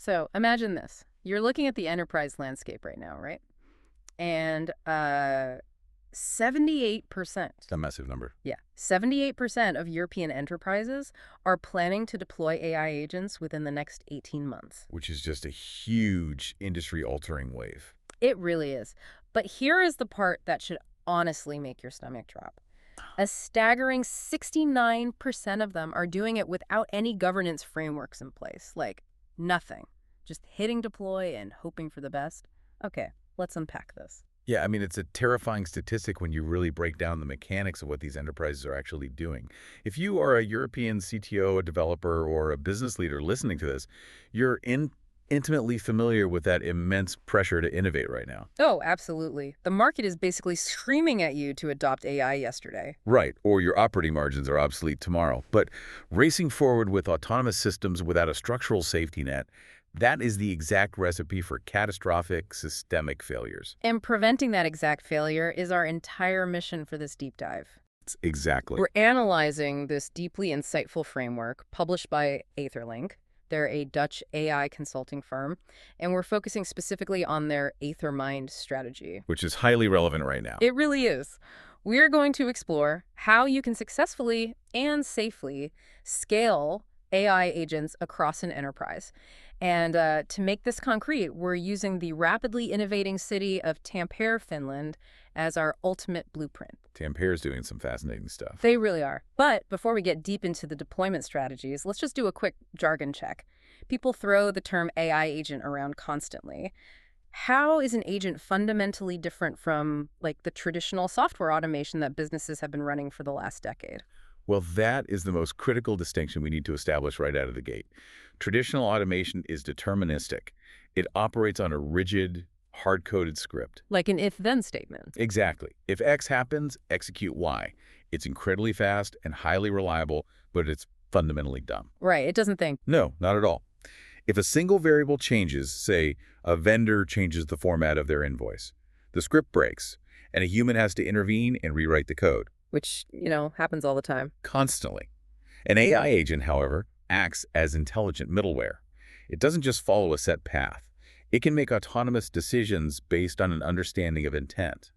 So imagine this. You're looking at the enterprise landscape right now, right? And 78%, A massive number. yeah, 78% of European enterprises are planning to deploy AI agents within the next 18 months. Which is just a huge industry-altering wave. It really is. But here is the part that should honestly make your stomach drop. A staggering 69% of them are doing it without any governance frameworks in place. Like, nothing. Just hitting deploy and hoping for the best. Okay, let's unpack this. Yeah, I mean, it's a terrifying statistic when you really break down the mechanics of what these enterprises are actually doing. If you are a European CTO, a developer, or a business leader listening to this, you're intimately familiar with that immense pressure to innovate right now. Oh, absolutely. The market is basically screaming at you to adopt AI yesterday. Right, or your operating margins are obsolete tomorrow. But racing forward with autonomous systems without a structural safety net, that is the exact recipe for catastrophic systemic failures. And preventing that exact failure is our entire mission for this deep dive. Exactly. We're analyzing this deeply insightful framework published by AetherLink. They're a Dutch AI consulting firm, and we're focusing specifically on their AetherMIND strategy. Which is highly relevant right now. It really is. We're going to explore how you can successfully and safely scale AI agents across an enterprise. And to make this concrete, we're using the rapidly innovating city of Tampere, Finland, as our ultimate blueprint. Tampere's doing some fascinating stuff. They really are. But before we get deep into the deployment strategies, let's just do a quick jargon check. People throw the term AI agent around constantly. How is an agent fundamentally different from, like, the traditional software automation that businesses have been running for the last decade? Well, that is the most critical distinction we need to establish right out of the gate. Traditional automation is deterministic. It operates on a rigid, hard-coded script. Like an if-then statement. Exactly. If X happens, execute Y. It's incredibly fast and highly reliable, but it's fundamentally dumb. Right, it doesn't think. No, not at all. If a single variable changes, say a vendor changes the format of their invoice, the script breaks, and a human has to intervene and rewrite the code. Which, happens all the time. Constantly. An AI agent, however, acts as intelligent middleware. It doesn't just follow a set path. It can make autonomous decisions based on an understanding of intent.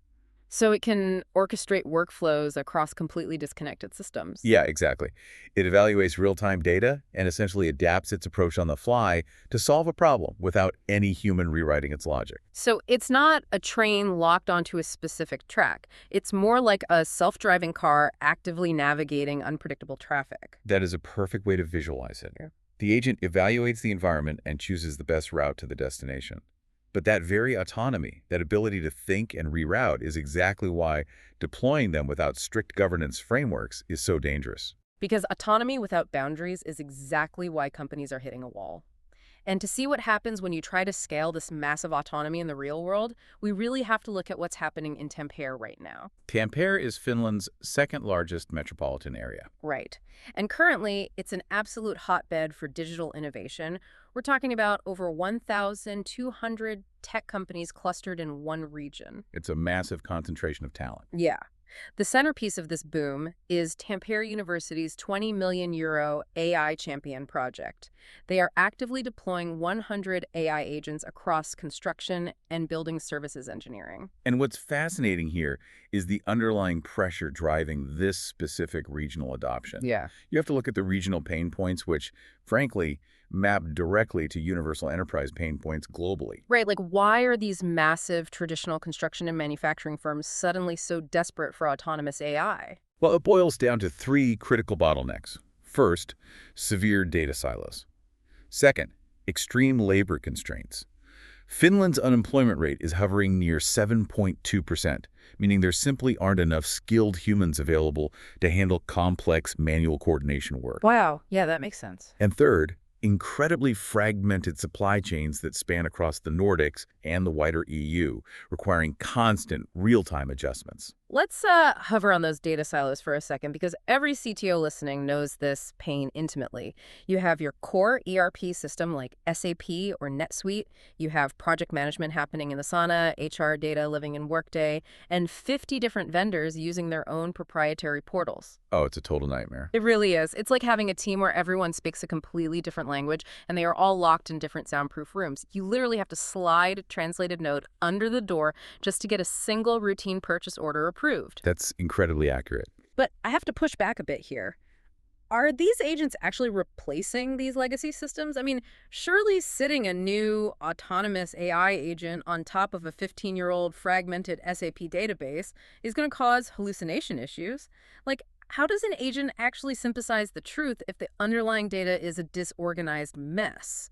So it can orchestrate workflows across completely disconnected systems. Yeah, exactly. It evaluates real-time data and essentially adapts its approach on the fly to solve a problem without any human rewriting its logic. So it's not a train locked onto a specific track. It's more like a self-driving car actively navigating unpredictable traffic. That is a perfect way to visualize it. Yeah. The agent evaluates the environment and chooses the best route to the destination. But that very autonomy, that ability to think and reroute, is exactly why deploying them without strict governance frameworks is so dangerous. Because autonomy without boundaries is exactly why companies are hitting a wall. And to see what happens when you try to scale this massive autonomy in the real world, we really have to look at what's happening in Tampere right now. Tampere is Finland's second largest metropolitan area. Right. And currently, it's an absolute hotbed for digital innovation. We're talking about over 1,200 tech companies clustered in one region. It's a massive concentration of talent. Yeah. The centerpiece of this boom is Tampere University's €20 million AI Champion project. They are actively deploying 100 AI agents across construction and building services engineering. And what's fascinating here is the underlying pressure driving this specific regional adoption. Yeah. You have to look at the regional pain points, which, frankly, map directly to universal enterprise pain points globally. Right, like why are these massive traditional construction and manufacturing firms suddenly so desperate for autonomous AI? Well, it boils down to three critical bottlenecks. First, severe data silos. Second, extreme labor constraints. Finland's unemployment rate is hovering near 7.2%, meaning there simply aren't enough skilled humans available to handle complex manual coordination work. Wow, yeah, that makes sense. And third, incredibly fragmented supply chains that span across the Nordics and the wider EU, requiring constant real-time adjustments. Let's hover on those data silos for a second, because every CTO listening knows this pain intimately. You have your core ERP system like SAP or NetSuite. You have project management happening in Asana, HR data living in Workday, and 50 different vendors using their own proprietary portals. Oh, it's a total nightmare. It really is. It's like having a team where everyone speaks a completely different language and they are all locked in different soundproof rooms. You literally have to slide a translated note under the door just to get a single routine purchase order approved. That's incredibly accurate. But I have to push back a bit here. Are these agents actually replacing these legacy systems? I mean, surely sitting a new autonomous AI agent on top of a 15-year-old fragmented SAP database is going to cause hallucination issues. Like, how does an agent actually synthesize the truth if the underlying data is a disorganized mess?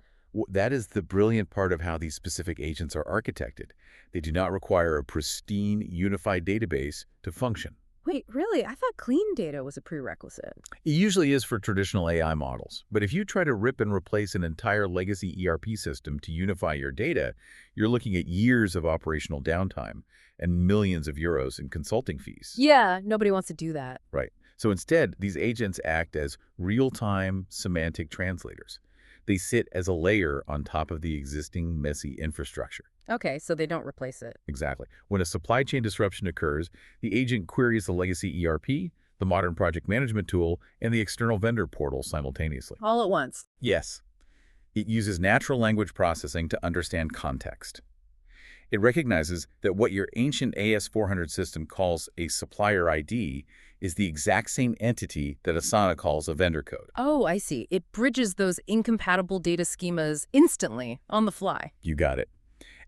That is the brilliant part of how these specific agents are architected. They do not require a pristine, unified database to function. Wait, really? I thought clean data was a prerequisite. It usually is for traditional AI models, but if you try to rip and replace an entire legacy ERP system to unify your data, you're looking at years of operational downtime and millions of euros in consulting fees. Yeah, nobody wants to do that. Right. So instead, these agents act as real-time semantic translators. They sit as a layer on top of the existing messy infrastructure. Okay, so they don't replace it. Exactly. When a supply chain disruption occurs, the agent queries the legacy ERP, the modern project management tool, and the external vendor portal simultaneously. All at once. Yes. It uses natural language processing to understand context. It recognizes that what your ancient AS400 system calls a supplier ID is the exact same entity that Asana calls a vendor code. Oh, I see. It bridges those incompatible data schemas instantly, on the fly. You got it.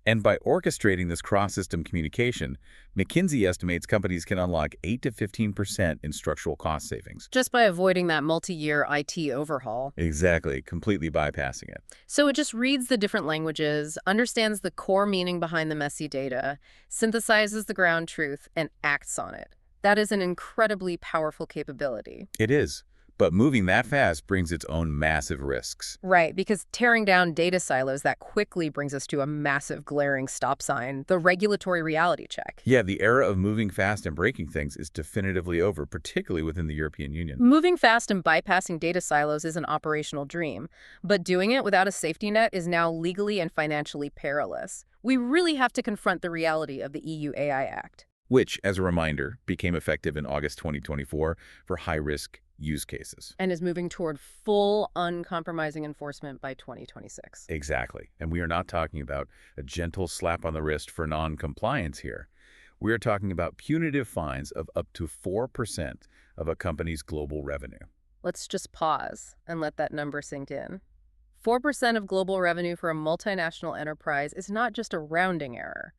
And by orchestrating this cross-system communication, McKinsey estimates companies can unlock 8 to 15% in structural cost savings. Just by avoiding that multi-year IT overhaul. Exactly, completely bypassing it. So it just reads the different languages, understands the core meaning behind the messy data, synthesizes the ground truth, and acts on it. That is an incredibly powerful capability. It is. But moving that fast brings its own massive risks. Right, because tearing down data silos, that quickly brings us to a massive glaring stop sign, the regulatory reality check. Yeah, the era of moving fast and breaking things is definitively over, particularly within the European Union. Moving fast and bypassing data silos is an operational dream, but doing it without a safety net is now legally and financially perilous. We really have to confront the reality of the EU AI Act. Which, as a reminder, became effective in August 2024 for high-risk use cases. And is moving toward full, uncompromising enforcement by 2026. Exactly. And we are not talking about a gentle slap on the wrist for non-compliance here. We are talking about punitive fines of up to 4% of a company's global revenue. Let's just pause and let that number sink in. 4% of global revenue for a multinational enterprise is not just a rounding error.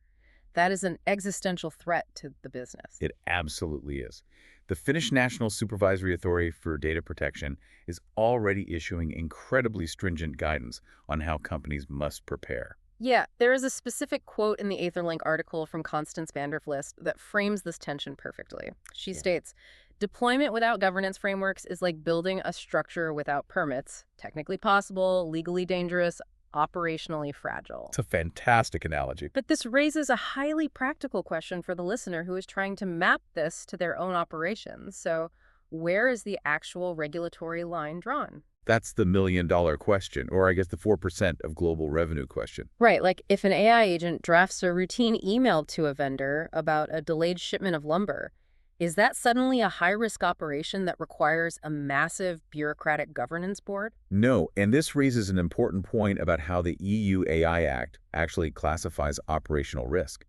That is an existential threat to the business. It absolutely is. The Finnish National Supervisory Authority for Data Protection is already issuing incredibly stringent guidance on how companies must prepare. Yeah, there is a specific quote in the AetherLink article from Constance Vandervlist that frames this tension perfectly. She states, "Deployment without governance frameworks is like building a structure without permits, technically possible, legally dangerous, operationally fragile." It's a fantastic analogy. But this raises a highly practical question for the listener who is trying to map this to their own operations. So where is the actual regulatory line drawn? That's the million-dollar question, or I guess the 4% of global revenue question. Right, like if an AI agent drafts a routine email to a vendor about a delayed shipment of lumber, is that suddenly a high-risk operation that requires a massive bureaucratic governance board? No, and this raises an important point about how the EU AI Act actually classifies operational risk.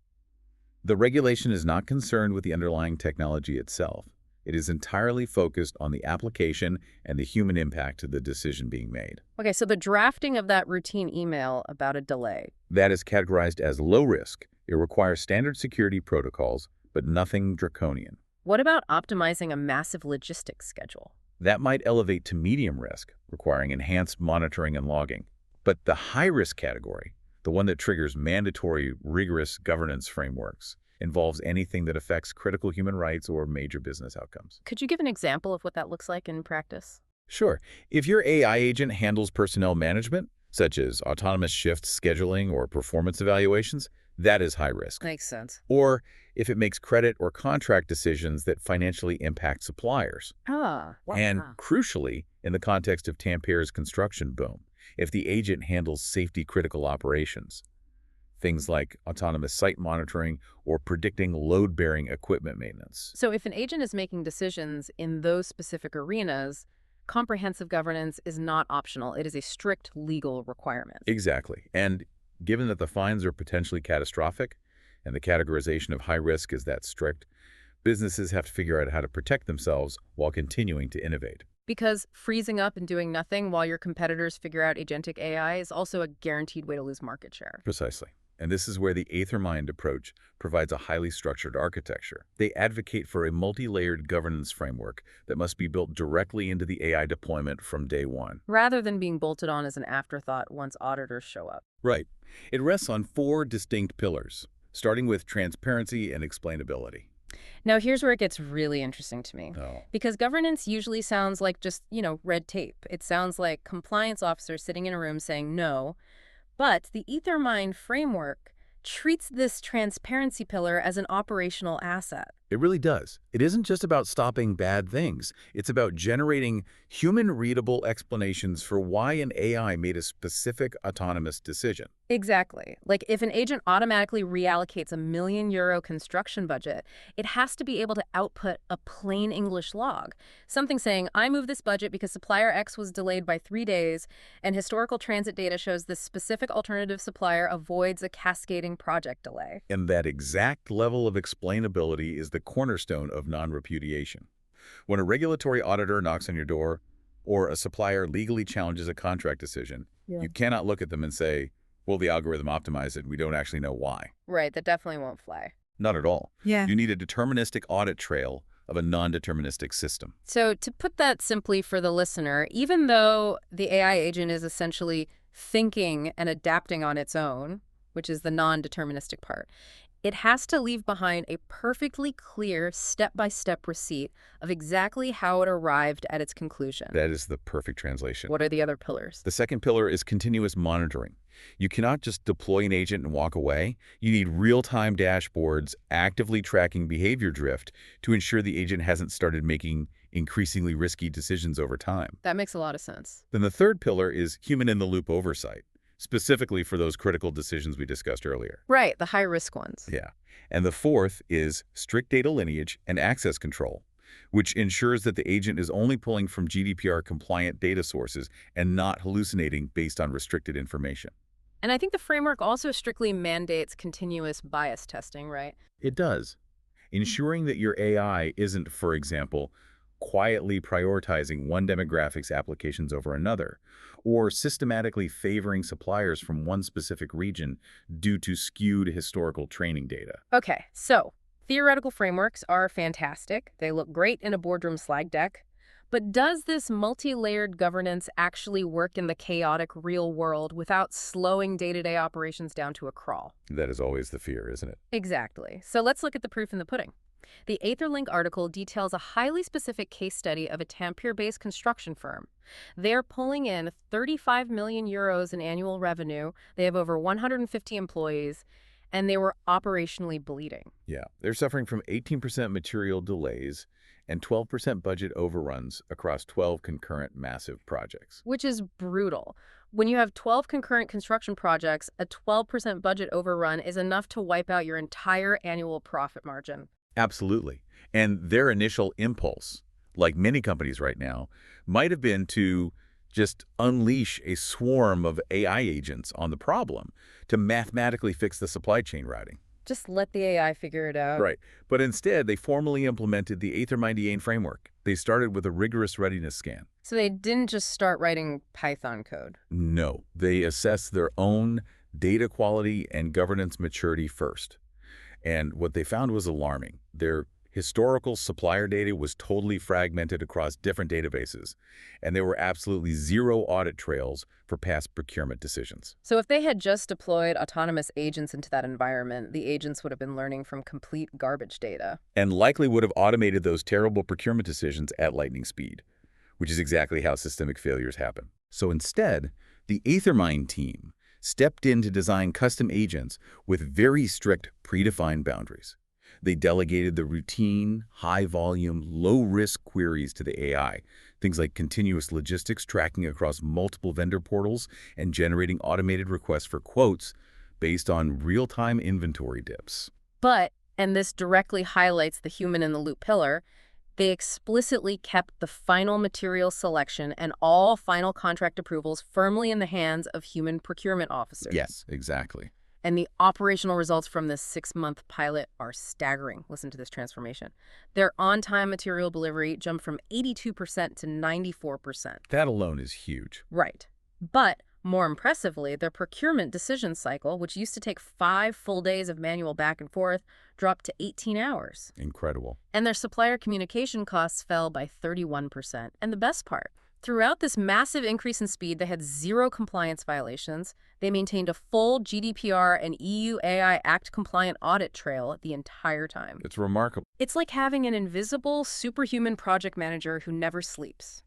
The regulation is not concerned with the underlying technology itself. It is entirely focused on the application and the human impact of the decision being made. Okay, so the drafting of that routine email about a delay. That is categorized as low risk. It requires standard security protocols, but nothing draconian. What about optimizing a massive logistics schedule? That might elevate to medium risk, requiring enhanced monitoring and logging. But the high-risk category, the one that triggers mandatory, rigorous governance frameworks, involves anything that affects critical human rights or major business outcomes. Could you give an example of what that looks like in practice? Sure. If your AI agent handles personnel management, such as autonomous shift scheduling or performance evaluations, that is high risk. Makes sense. Or if it makes credit or contract decisions that financially impact suppliers. And crucially, in the context of Tampere's construction boom, if the agent handles safety-critical operations. things like autonomous site monitoring or predicting load-bearing equipment maintenance. So if an agent is making decisions in those specific arenas, comprehensive governance is not optional. It is a strict legal requirement. Exactly. And given that the fines are potentially catastrophic and the categorization of high risk is that strict, businesses have to figure out how to protect themselves while continuing to innovate. Because freezing up and doing nothing while your competitors figure out agentic AI is also a guaranteed way to lose market share. Precisely. And this is where the AetherMIND approach provides a highly structured architecture. They advocate for a multi-layered governance framework that must be built directly into the AI deployment from day one. Rather than being bolted on as an afterthought once auditors show up. Right. It rests on 4 distinct pillars, starting with transparency and explainability. Now, here's where it gets really interesting to me. Oh. Because governance usually sounds like just, red tape. It sounds like compliance officers sitting in a room saying no. But the AetherMIND framework treats this transparency pillar as an operational asset. It really does. It isn't just about stopping bad things. It's about generating human-readable explanations for why an AI made a specific autonomous decision. Exactly. Like if an agent automatically reallocates €1 million construction budget, it has to be able to output a plain English log. Something saying, I move this budget because supplier X was delayed by 3 days, and historical transit data shows this specific alternative supplier avoids a cascading project delay. And that exact level of explainability is the cornerstone of non-repudiation. When a regulatory auditor knocks on your door or a supplier legally challenges a contract decision, you cannot look at them and say, well, the algorithm optimized it, and we don't actually know why. Right, that definitely won't fly. Not at all. Yeah. You need a deterministic audit trail of a non-deterministic system. So to put that simply for the listener, even though the AI agent is essentially thinking and adapting on its own, which is the non-deterministic part, it has to leave behind a perfectly clear step-by-step receipt of exactly how it arrived at its conclusion. That is the perfect translation. What are the other pillars? The second pillar is continuous monitoring. You cannot just deploy an agent and walk away. You need real-time dashboards actively tracking behavior drift to ensure the agent hasn't started making increasingly risky decisions over time. That makes a lot of sense. Then the third pillar is human-in-the-loop oversight, specifically for those critical decisions we discussed earlier. Right, the high-risk ones. Yeah. And the fourth is strict data lineage and access control, which ensures that the agent is only pulling from GDPR-compliant data sources and not hallucinating based on restricted information. And I think the framework also strictly mandates continuous bias testing, right? It does. Ensuring that your AI isn't, for example, quietly prioritizing one demographic's applications over another, or systematically favoring suppliers from one specific region due to skewed historical training data. Okay, so theoretical frameworks are fantastic. They look great in a boardroom slide deck. But does this multi-layered governance actually work in the chaotic real world without slowing day-to-day operations down to a crawl? That is always the fear, isn't it? Exactly. So let's look at the proof in the pudding. The AetherLink article details a highly specific case study of a Tampere-based construction firm. They're pulling in €35 million in annual revenue. They have over 150 employees, and they were operationally bleeding. Yeah, they're suffering from 18% material delays and 12% budget overruns across 12 concurrent massive projects. Which is brutal. When you have 12 concurrent construction projects, a 12% budget overrun is enough to wipe out your entire annual profit margin. Absolutely. And their initial impulse, like many companies right now, might have been to just unleash a swarm of AI agents on the problem to mathematically fix the supply chain routing. Just let the AI figure it out. Right. But instead, they formally implemented the AetherMIND framework. They started with a rigorous readiness scan. So they didn't just start writing Python code. No, they assessed their own data quality and governance maturity first. And what they found was alarming. Their historical supplier data was totally fragmented across different databases, and there were absolutely zero audit trails for past procurement decisions. So if they had just deployed autonomous agents into that environment, the agents would have been learning from complete garbage data. And likely would have automated those terrible procurement decisions at lightning speed, which is exactly how systemic failures happen. So instead, the AetherMIND team stepped in to design custom agents with very strict predefined boundaries. They delegated the routine, high-volume, low-risk queries to the AI, things like continuous logistics tracking across multiple vendor portals and generating automated requests for quotes based on real-time inventory dips. But, and this directly highlights the human-in-the-loop pillar, they explicitly kept the final material selection and all final contract approvals firmly in the hands of human procurement officers. Yes, exactly. And the operational results from this 6-month pilot are staggering. Listen to this transformation. Their on-time material delivery jumped from 82% to 94%. That alone is huge. Right. But more impressively, their procurement decision cycle, which used to take 5 full days of manual back and forth, dropped to 18 hours. Incredible. And their supplier communication costs fell by 31%. And the best part, throughout this massive increase in speed, they had 0 compliance violations. They maintained a full GDPR and EU AI Act compliant audit trail the entire time. It's remarkable. It's like having an invisible, superhuman project manager who never sleeps,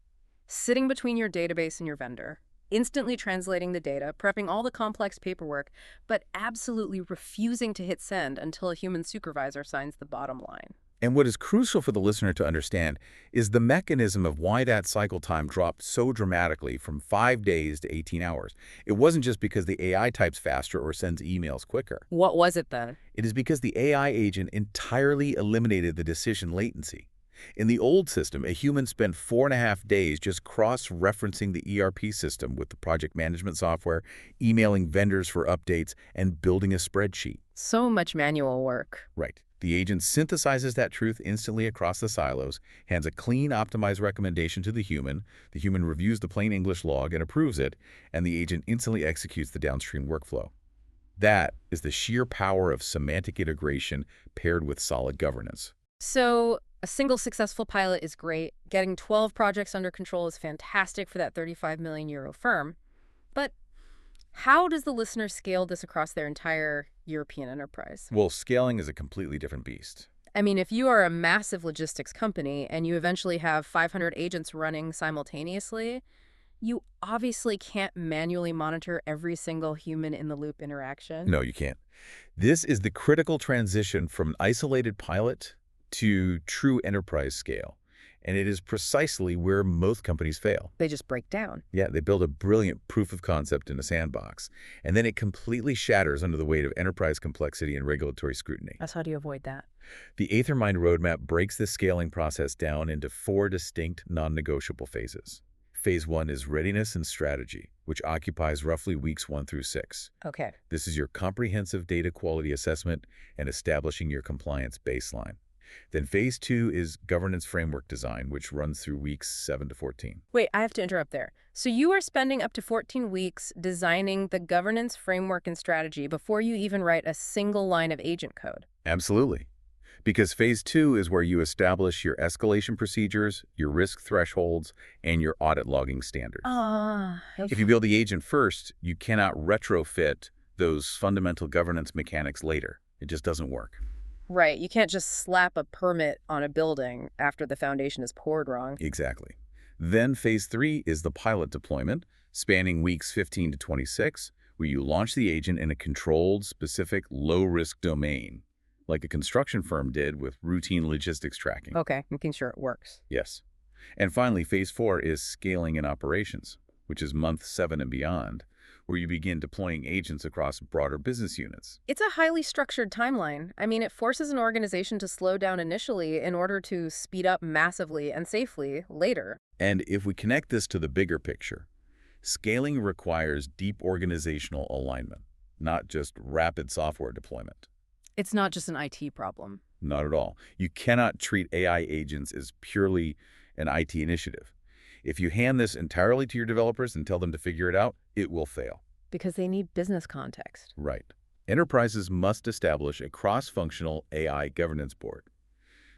sitting between your database and your vendor, instantly translating the data, prepping all the complex paperwork, but absolutely refusing to hit send until a human supervisor signs the bottom line. And what is crucial for the listener to understand is the mechanism of why that cycle time dropped so dramatically from 5 days to 18 hours. It wasn't just because the AI types faster or sends emails quicker. What was it then? It is because the AI agent entirely eliminated the decision latency. In the old system, a human spent 4.5 days just cross-referencing the ERP system with the project management software, emailing vendors for updates, and building a spreadsheet. So much manual work. Right. The agent synthesizes that truth instantly across the silos, hands a clean, optimized recommendation to the human reviews the plain English log and approves it, and the agent instantly executes the downstream workflow. That is the sheer power of semantic integration paired with solid governance. So a single successful pilot is great. Getting 12 projects under control is fantastic for that 35 million euro firm. But how does the listener scale this across their entire European enterprise? Well, scaling is a completely different beast. I mean, if you are a massive logistics company and you eventually have 500 agents running simultaneously, you obviously can't manually monitor every single human-in-the-loop interaction. No, you can't. This is the critical transition from an isolated pilot to true enterprise scale. And it is precisely where most companies fail. They just break down. Yeah, they build a brilliant proof of concept in a sandbox, and then it completely shatters under the weight of enterprise complexity and regulatory scrutiny. That's how do you avoid that? The AetherMIND roadmap breaks this scaling process down into 4 distinct, non-negotiable phases. Phase 1 is readiness and strategy, which occupies roughly weeks 1 through 6. Okay. This is your comprehensive data quality assessment and establishing your compliance baseline. Then phase 2 is governance framework design, which runs through weeks 7 to 14. Wait, I have to interrupt there. So you are spending up to 14 weeks designing the governance framework and strategy before you even write a single line of agent code. Absolutely. Because phase 2 is where you establish your escalation procedures, your risk thresholds, and your audit logging standards. Okay. If you build the agent first, you cannot retrofit those fundamental governance mechanics later. It just doesn't work. Right. You can't just slap a permit on a building after the foundation is poured wrong. Exactly. Then phase 3 is the pilot deployment, spanning weeks 15 to 26, where you launch the agent in a controlled, specific, low-risk domain, like a construction firm did with routine logistics tracking. Okay, making sure it works. Yes. And finally, phase 4 is scaling and operations, which is month 7 and beyond, where you begin deploying agents across broader business units. It's a highly structured timeline. I mean, it forces an organization to slow down initially in order to speed up massively and safely later. And if we connect this to the bigger picture, scaling requires deep organizational alignment, not just rapid software deployment. It's not just an IT problem. Not at all. You cannot treat AI agents as purely an IT initiative. If you hand this entirely to your developers and tell them to figure it out, it will fail. Because they need business context. Right. Enterprises must establish a cross-functional AI governance board.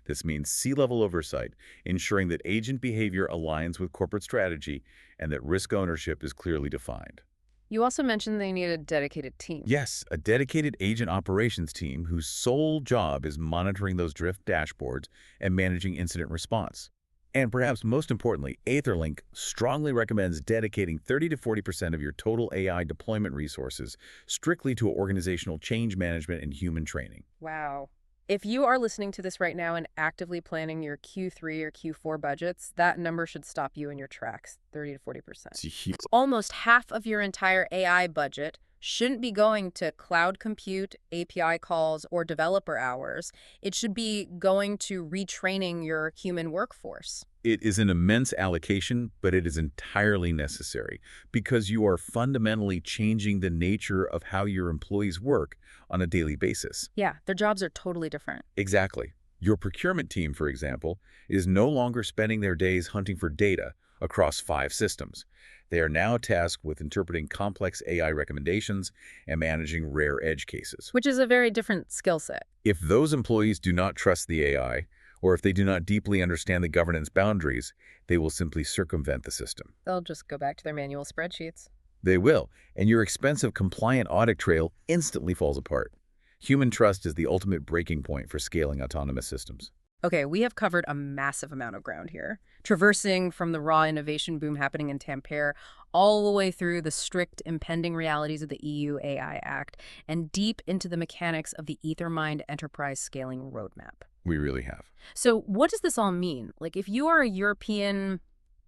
This means C-level oversight, ensuring that agent behavior aligns with corporate strategy and that risk ownership is clearly defined. You also mentioned they need a dedicated team. Yes, a dedicated agent operations team whose sole job is monitoring those drift dashboards and managing incident response. And perhaps most importantly, AetherLink strongly recommends dedicating 30 to 40% of your total AI deployment resources strictly to organizational change management and human training. Wow. If you are listening to this right now and actively planning your Q3 or Q4 budgets, that number should stop you in your tracks, 30 to 40%. Almost half of your entire AI budget shouldn't be going to cloud compute, API calls, or developer hours. It should be going to retraining your human workforce. It is an immense allocation, but it is entirely necessary because you are fundamentally changing the nature of how your employees work on a daily basis. Yeah, their jobs are totally different. Exactly. Your procurement team, for example, is no longer spending their days hunting for data across 5 systems. They are now tasked with interpreting complex AI recommendations and managing rare edge cases. Which is a very different skill set. If those employees do not trust the AI, or if they do not deeply understand the governance boundaries, they will simply circumvent the system. They'll just go back to their manual spreadsheets. They will, and your expensive compliant audit trail instantly falls apart. Human trust is the ultimate breaking point for scaling autonomous systems. Okay, we have covered a massive amount of ground here, traversing from the raw innovation boom happening in Tampere all the way through the strict impending realities of the EU AI Act and deep into the mechanics of the AetherMIND enterprise scaling roadmap. We really have. So what does this all mean? Like, if you are a European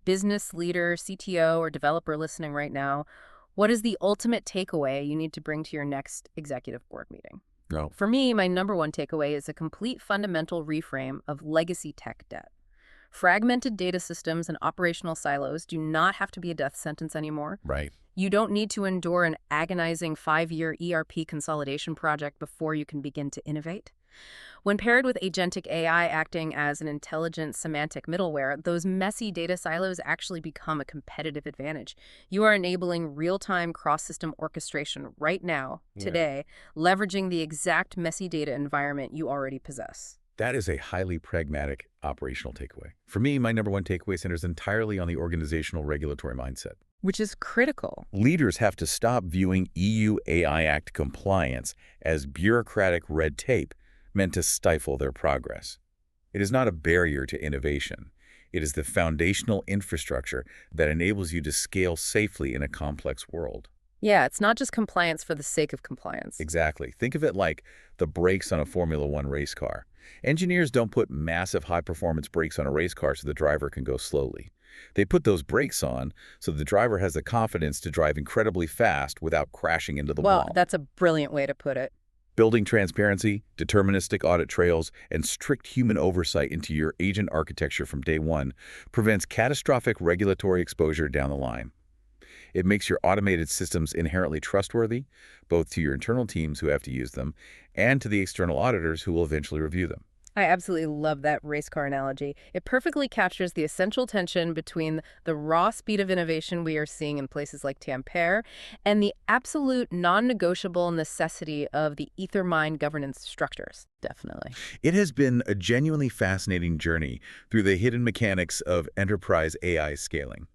business leader, CTO, or developer listening right now, what is the ultimate takeaway you need to bring to your next executive board meeting? No. For me, my number one takeaway is a complete fundamental reframe of legacy tech debt. Fragmented data systems and operational silos do not have to be a death sentence anymore. Right. You don't need to endure an agonizing 5-year ERP consolidation project before you can begin to innovate. When paired with agentic AI acting as an intelligent semantic middleware, those messy data silos actually become a competitive advantage. You are enabling real-time cross-system orchestration right now, today, leveraging the exact messy data environment you already possess. That is a highly pragmatic operational takeaway. For me, my number one takeaway centers entirely on the organizational regulatory mindset. Which is critical. Leaders have to stop viewing EU AI Act compliance as bureaucratic red tape meant to stifle their progress. It is not a barrier to innovation. It is the foundational infrastructure that enables you to scale safely in a complex world. Yeah, it's not just compliance for the sake of compliance. Exactly. Think of it like the brakes on a Formula One race car. Engineers don't put massive high-performance brakes on a race car so the driver can go slowly. They put those brakes on so the driver has the confidence to drive incredibly fast without crashing into the Well, wall. that's a brilliant way to put it. Building transparency, deterministic audit trails, and strict human oversight into your agent architecture from day one prevents catastrophic regulatory exposure down the line. It makes your automated systems inherently trustworthy, both to your internal teams who have to use them and to the external auditors who will eventually review them. I absolutely love that race car analogy. It perfectly captures the essential tension between the raw speed of innovation we are seeing in places like Tampere and the absolute non-negotiable necessity of the AetherMIND governance structures. Definitely. It has been a genuinely fascinating journey through the hidden mechanics of enterprise AI scaling.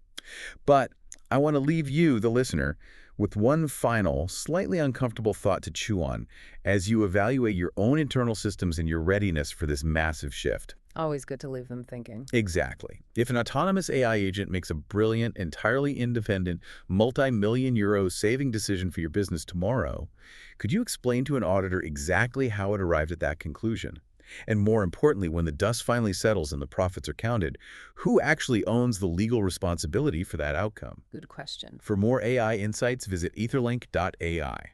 But I want to leave you, the listener, with one final, slightly uncomfortable thought to chew on as you evaluate your own internal systems and your readiness for this massive shift. Always good to leave them thinking. Exactly. If an autonomous AI agent makes a brilliant, entirely independent, multi-million euro saving decision for your business tomorrow, could you explain to an auditor exactly how it arrived at that conclusion? And more importantly, when the dust finally settles and the profits are counted, who actually owns the legal responsibility for that outcome? Good question. For more AI insights, visit etherlink.ai.